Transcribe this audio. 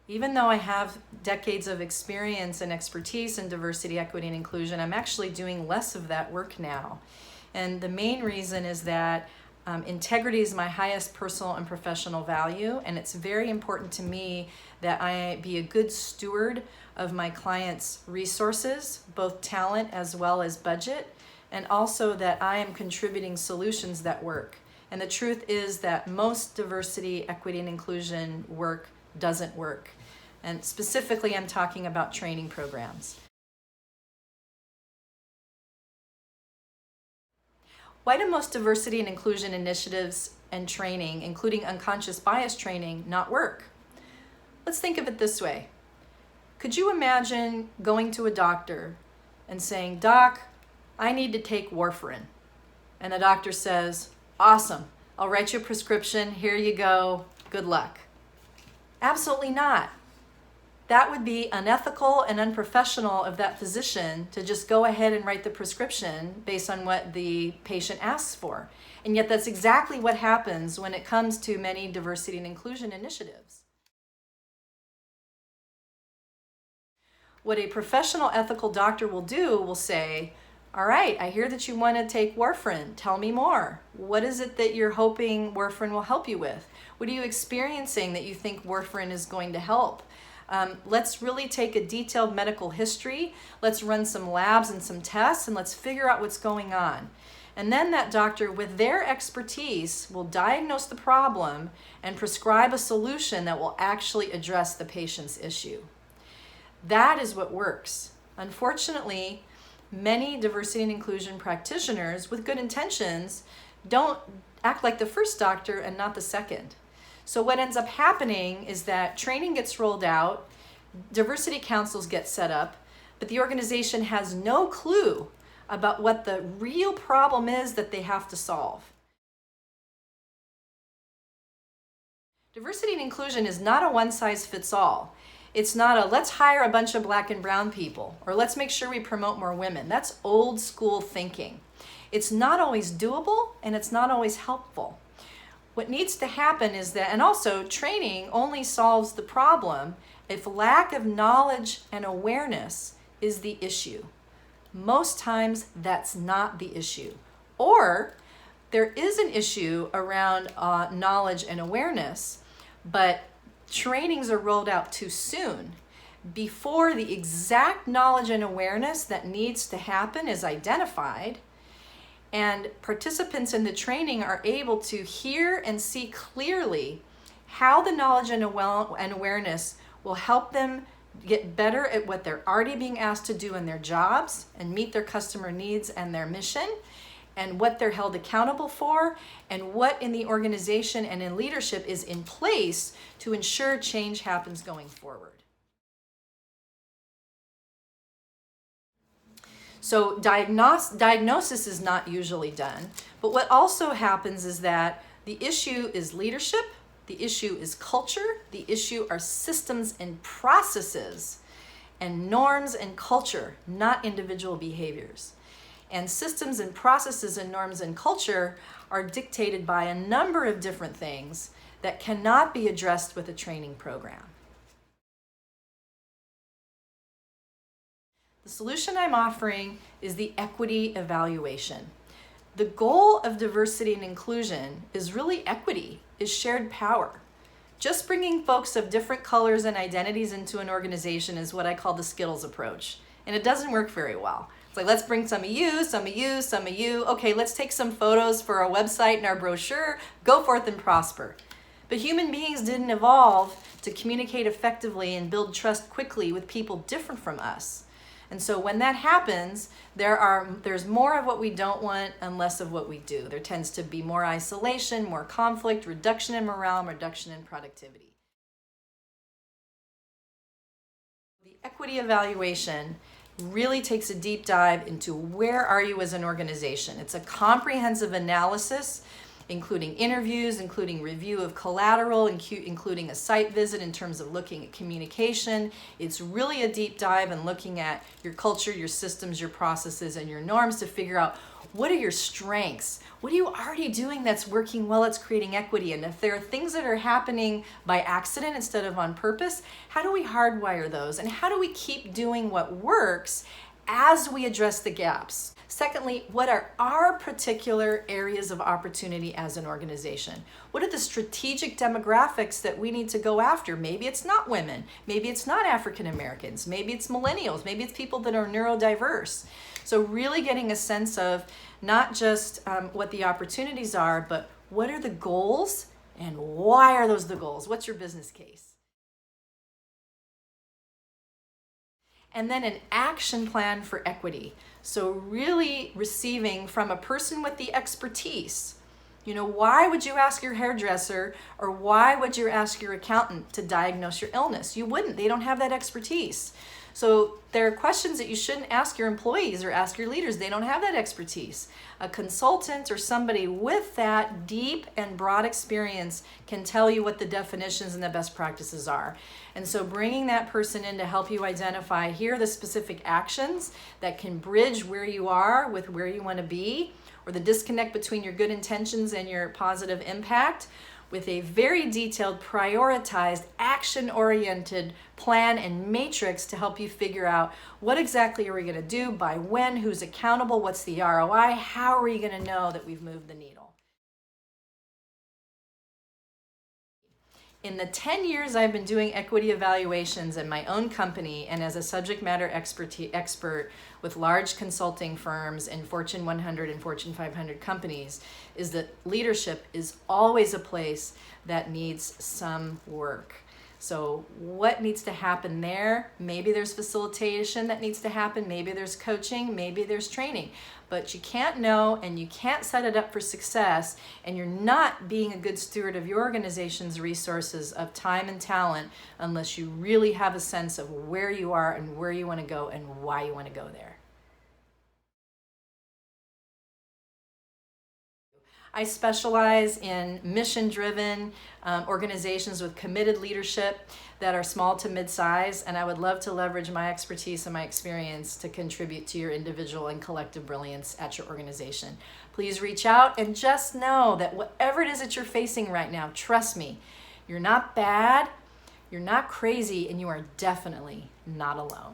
Even though I have decades of experience and expertise in diversity, equity, and inclusion, I'm actually doing less of that work now. And the main reason is that integrity is my highest personal and professional value, and it's very important to me that I be a good steward of my clients' resources, both talent as well as budget, and also that I am contributing solutions that work. And the truth is that most diversity, equity, and inclusion work doesn't work. And specifically, I'm talking about training programs. Why do most diversity and inclusion initiatives and training, including unconscious bias training, not work? Let's think of it this way. Could you imagine going to a doctor and saying, "Doc, I need to take warfarin." And the doctor says, "Awesome, I'll write you a prescription, here you go, good luck." Absolutely not. That would be unethical and unprofessional of that physician to just go ahead and write the prescription based on what the patient asks for. And yet that's exactly what happens when it comes to many diversity and inclusion initiatives. What a professional ethical doctor will do will say, "All right, I hear that you want to take warfarin. Tell me more. What is it that you're hoping warfarin will help you with? What are you experiencing that you think warfarin is going to help? Let's really take a detailed medical history. Let's run some labs and some tests, and let's figure out what's going on." And then that doctor, with their expertise, will diagnose the problem and prescribe a solution that will actually address the patient's issue. That is what works. Unfortunately, many diversity and inclusion practitioners with good intentions don't act like the first doctor and not the second. So what ends up happening is that training gets rolled out, diversity councils get set up, but the organization has no clue about what the real problem is that they have to solve. Diversity and inclusion is not a one-size-fits-all. It's not a let's hire a bunch of black and brown people or let's make sure we promote more women. That's old school thinking. It's not always doable and it's not always helpful. What needs to happen is that, and also training only solves the problem if lack of knowledge and awareness is the issue. Most times that's not the issue. Or there is an issue around knowledge and awareness, but trainings are rolled out too soon before the exact knowledge and awareness that needs to happen is identified, and participants in the training are able to hear and see clearly how the knowledge and awareness will help them get better at what they're already being asked to do in their jobs and meet their customer needs and their mission, and what they're held accountable for, and what in the organization and in leadership is in place to ensure change happens going forward. So diagnosis is not usually done, but what also happens is that the issue is leadership, the issue is culture, the issue are systems and processes, and norms and culture, not individual behaviors. And systems and processes and norms and culture are dictated by a number of different things that cannot be addressed with a training program. The solution I'm offering is the equity evaluation. The goal of diversity and inclusion is really equity, is shared power. Just bringing folks of different colors and identities into an organization is what I call the Skittles approach, and it doesn't work very well. It's like, let's bring some of you, some of you, some of you. Okay, let's take some photos for our website and our brochure. Go forth and prosper. But human beings didn't evolve to communicate effectively and build trust quickly with people different from us. And so when that happens, there's more of what we don't want and less of what we do. There tends to be more isolation, more conflict, reduction in morale, reduction in productivity. The equity evaluation really takes a deep dive into where are you as an organization. It's a comprehensive analysis, including interviews, including review of collateral, including a site visit in terms of looking at communication. It's really a deep dive in looking at your culture, your systems, your processes, and your norms to figure out What are your strengths? What are you already doing that's working well, it's creating equity? And if there are things that are happening by accident instead of on purpose, how do we hardwire those? And how do we keep doing what works as we address the gaps? Secondly, what are our particular areas of opportunity as an organization? What are the strategic demographics that we need to go after? Maybe it's not women, maybe it's not African Americans, maybe it's millennials, maybe it's people that are neurodiverse. So really getting a sense of not just what the opportunities are, but what are the goals and why are those the goals? What's your business case? And then an action plan for equity. So really receiving from a person with the expertise. Why would you ask your hairdresser or why would you ask your accountant to diagnose your illness? You wouldn't. They don't have that expertise. So there are questions that you shouldn't ask your employees or ask your leaders. They don't have that expertise. A consultant or somebody with that deep and broad experience can tell you what the definitions and the best practices are. And so bringing that person in to help you identify, here are the specific actions that can bridge where you are with where you want to be, or the disconnect between your good intentions and your positive impact, with a very detailed, prioritized, action-oriented plan and matrix to help you figure out what exactly are we going to do, by when, who's accountable, what's the ROI, how are we going to know that we've moved the needle. In the 10 years I've been doing equity evaluations in my own company and as a subject matter expert with large consulting firms and Fortune 100 and Fortune 500 companies, is that leadership is always a place that needs some work. So what needs to happen there? Maybe there's facilitation that needs to happen, maybe there's coaching, maybe there's training, but you can't know and you can't set it up for success, and you're not being a good steward of your organization's resources of time and talent unless you really have a sense of where you are and where you want to go and why you want to go there. I specialize in mission-driven organizations with committed leadership that are small to mid-size, and I would love to leverage my expertise and my experience to contribute to your individual and collective brilliance at your organization. Please reach out, and just know that whatever it is that you're facing right now, trust me, you're not bad, you're not crazy, and you are definitely not alone.